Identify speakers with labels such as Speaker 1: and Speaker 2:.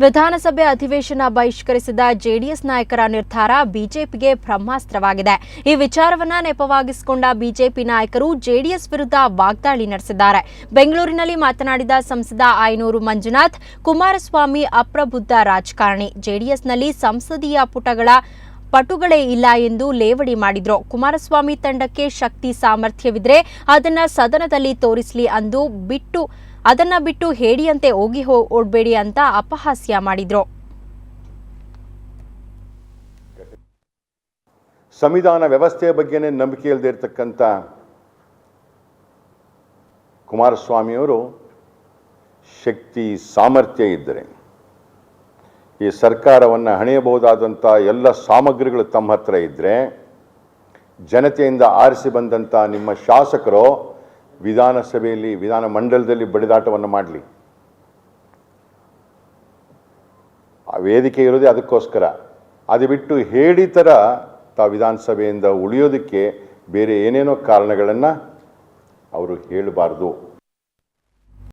Speaker 1: ವಿಧಾನಸಭೆ ಅಧಿವೇಶನ ಬಹಿಷ್ಕರಿಸಿದ ಜೆಡಿಎಸ್ ನಾಯಕರ ನಿರ್ಧಾರ ಬಿಜೆಪಿಗೆ ಬ್ರಹ್ಮಾಸ್ತ್ರವಾಗಿದೆ. ಈ ವಿಚಾರವನ್ನ ನೆಪವಾಗಿಸಿಕೊಂಡ ಬಿಜೆಪಿ ನಾಯಕರು ಜೆಡಿಎಸ್ ವಿರುದ್ಧ ವಾಗ್ದಾಳಿ ನಡೆಸಿದ್ದಾರೆ. ಬೆಂಗಳೂರಿನಲ್ಲಿ ಮಾತನಾಡಿದ ಸಂಸದ ಆಯನೂರು ಮಂಜುನಾಥ್, ಕುಮಾರಸ್ವಾಮಿ ಅಪ್ರಬುದ್ಧ ರಾಜಕಾರಣಿ, ಜೆಡಿಎಸ್ನಲ್ಲಿ ಸಂಸದೀಯ ಪಟುಗಳೇ ಇಲ್ಲ ಎಂದು ಲೇವಡಿ ಮಾಡಿದ್ರು. ಕುಮಾರಸ್ವಾಮಿ ತಂಡಕ್ಕೆ ಶಕ್ತಿ ಸಾಮರ್ಥ್ಯವಿದ್ರೆ ಅದನ್ನ ಸದನದಲ್ಲಿ ತೋರಿಸಲಿ, ಅದನ್ನ ಬಿಟ್ಟು ಹೇಡಿಯಂತೆ ಓಡಬೇಡಿ ಅಂತ ಅಪಹಾಸ್ಯ ಮಾಡಿದ್ರು.
Speaker 2: ಸಂವಿಧಾನ ವ್ಯವಸ್ಥೆಯ ಬಗ್ಗೆನೇ ನಂಬಿಕೆ ಇಲ್ಲದೆ ಇರತಕ್ಕಂಥ ಕುಮಾರಸ್ವಾಮಿಯವರು ಶಕ್ತಿ ಸಾಮರ್ಥ್ಯ ಇದ್ದರೆ ಈ ಸರ್ಕಾರವನ್ನು ಹಣೆಯಬಹುದಾದಂಥ ಎಲ್ಲ ಸಾಮಗ್ರಿಗಳು ತಮ್ಮ ಹತ್ರ ಇದ್ದರೆ ಜನತೆಯಿಂದ ಆರಿಸಿ ಬಂದಂಥ ನಿಮ್ಮ ಶಾಸಕರು ವಿಧಾನಸಭೆಯಲ್ಲಿ ವಿಧಾನಮಂಡಲದಲ್ಲಿ ಬಡಿದಾಟವನ್ನು ಮಾಡಲಿ. ಆ ವೇದಿಕೆ ಇರೋದೇ ಅದಕ್ಕೋಸ್ಕರ. ಅದು ಬಿಟ್ಟು ಹೇಳಿ ಥರ ತಾವು ವಿಧಾನಸಭೆಯಿಂದ ಉಳಿಯೋದಕ್ಕೆ ಬೇರೆ ಏನೇನೋ ಕಾರಣಗಳನ್ನು ಅವರು ಹೇಳಬಾರ್ದು.